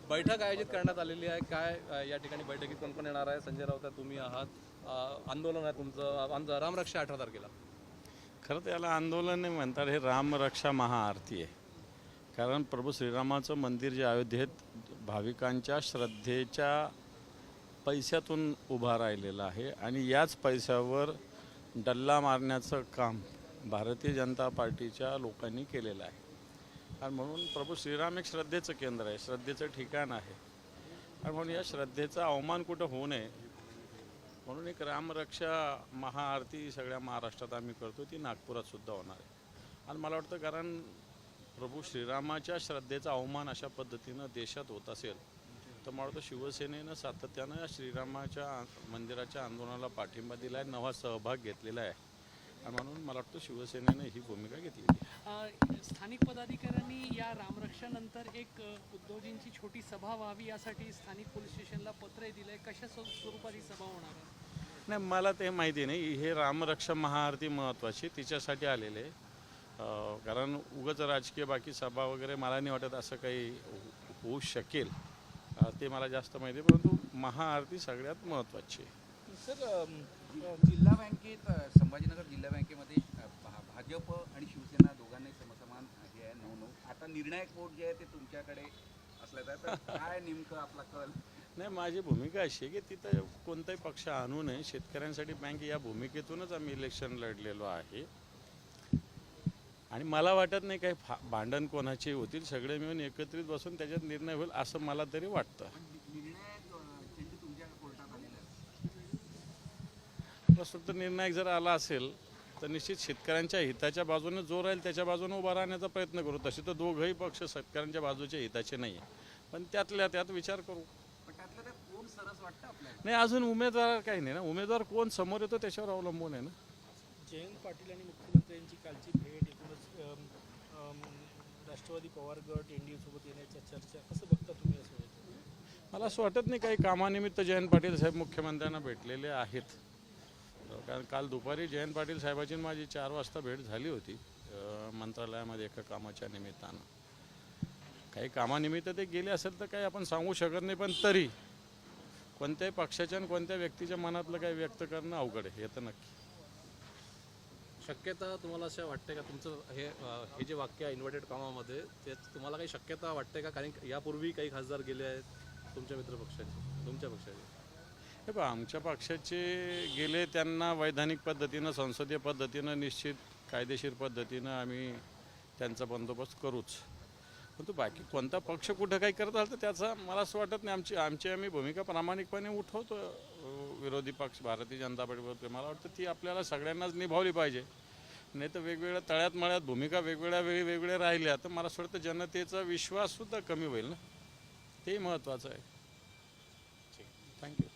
बैठक आयोजित करण्यात आलेली आहे, काय या ठिकाणी बैठकीत कोण कोण येणार आहे? संजय राऊत आहे, तुम्ही आहात, आंदोलन आहे तुमचं, रामरक्षा 18 तारखेला. खरं तर याला आंदोलन नाही म्हणतात, हे रामरक्षा महाआरती आहे. कारण प्रभू श्रीरामाचं मंदिर जे अयोध्येत भाविकांच्या श्रद्धेच्या पैशातून उभा राहिलेलं आहे आणि याच पैशावर डल्ला मारण्याचं काम भारतीय जनता पार्टीच्या लोकांनी केलेलं आहे. आणि म्हणून प्रभू श्रीराम एक श्रद्धेचं केंद्र आहे, श्रद्धेचं ठिकाण आहे. आणि म्हणून या श्रद्धेचा अवमान कुठं होऊ नये म्हणून एक रामरक्षा महाआरती सगळ्या महाराष्ट्रात आम्ही करतो, ती नागपुरात सुद्धा होणार आहे. आणि मला वाटतं कारण प्रभू श्रीरामाच्या श्रद्धेचा अवमान अशा पद्धतीनं देशात होत असेल तर मला वाटतं शिवसेनेनं सातत्यानं या श्रीरामाच्या मंदिराच्या आंदोलनाला पाठिंबा दिला आहे, नवा सहभाग घेतलेला आहे. आणि म्हणून मला वाटतं शिवसेनेनं ही भूमिका घेतलेली आहे. स्थानिक पदाधिकाऱ्यांनी या रामरक्षानंतर एक उद्धवजींची छोटी सभा व्हावी यासाठी स्थानिक पोलीस स्टेशनला पत्र दिलं आहे. कशा स्वरूपात ही सभा होणार आहे? नाही, मला ते माहिती नाही. हे रामरक्षा महाआरती महत्त्वाची तिच्यासाठी आलेले आहे. कारण उगाच राजकीय बाकी सभा वगैरे मला नाही वाटत असं काही होऊ शकेल, ते मला जास्त माहिती आहे. परंतु महाआरती सगळ्यात महत्त्वाची आहे. सर, जिल्हा बँकेत संभाजीनगर जिल्हा बँकेमध्ये भाजप आणि शिवसेना दोघांनाही समसमान हे आहे 9-9. आता निर्णायक वोट जे आहे ते तुमच्याकडे असलं तर काय नेमकं आपला कल? नाही, माझी भूमिका अशी आहे की तिथं कोणताही पक्ष आणू नये. शेतकऱ्यांसाठी बँक या भूमिकेतूनच आम्ही इलेक्शन लढलेलो आहे. आणि मला वाटत नाही काही भांडण कोणाचे होतील, सगळे मिळून एकत्रित बसून त्याच्यात निर्णय होईल असं मला तरी वाटतं. फक्त निर्णायक जर आला असेल तर निश्चित शेतकऱ्यांच्या हिताच्या बाजूने जो राहील त्याच्या बाजूने उभा राहण्याचा प्रयत्न करू. तसे तर दोघंही पक्ष शेतकऱ्यांच्या बाजूच्या हिताचे नाही आहे, पण त्यातल्या त्यात विचार करू. कोण सरस वाटतं आपल्याला? नाही, अजून उमेदवार काही नाही ना. उमेदवार कोण समोर येतो त्याच्यावर अवलंबून आहे ना. जयंत पाटील आणि मुख्यमंत्र्यांची कालची भेट, एकूणच राष्ट्रवादी पवार गट एनडीए सोबत येण्याच्या चर्चा, कसं बघता तुम्ही असं? मला असं वाटत नाही काही कामानिमित्त जयंत पाटील साहेब मुख्यमंत्र्यांना भेटलेले आहेत. कारण काल दुपारी जयंत पाटील साहेबांची माझी 4 वाजता भेट झाली होती मंत्रालयामध्ये एका कामाच्या निमित्तानं. काही कामानिमित्त ते गेले असेल तर काही आपण सांगू शकत नाही, पण तरी कोणत्याही पक्षाच्या आणि कोणत्या व्यक्तीच्या मनातलं काही व्यक्त करणं अवघड आहे, हे तर नक्की. शक्यता तुम्हाला अशा वाटते का तुमचं हे जे वाक्य आहे इन्व्हर्टेड कामामध्ये, ते तुम्हाला काही शक्यता वाटते का? कारण यापूर्वी काही खासदार गेले आहेत तुमच्या मित्रपक्षाचे, तुमच्या पक्षाचे. हे पहा, आमच्या पक्षाचे गेले, त्यांना वैधानिक पद्धतीनं संसदीय पद्धतीनं निश्चित कायदेशीर पद्धतीनं आम्ही त्यांचा बंदोबस्त करूच. परंतु बाकी कोणता पक्ष कुठं काही करत आलं तर त्याचा मला असं वाटत नाही. आम्ही भूमिका प्रामाणिकपणे उठवतो विरोधी पक्ष भारतीय जनता पार्टीबरोबर. मला वाटतं ती आपल्याला सगळ्यांनाच निभावली पाहिजे. नाही तर वेगवेगळ्या तळ्यात मळ्यात भूमिका वेगवेगळ्या वेळी वेगवेगळ्या राहिल्या तर मला असं वाटतं जनतेचा विश्वाससुद्धा कमी होईल ना. तेही महत्त्वाचं आहे. ठीक, थँक्यू.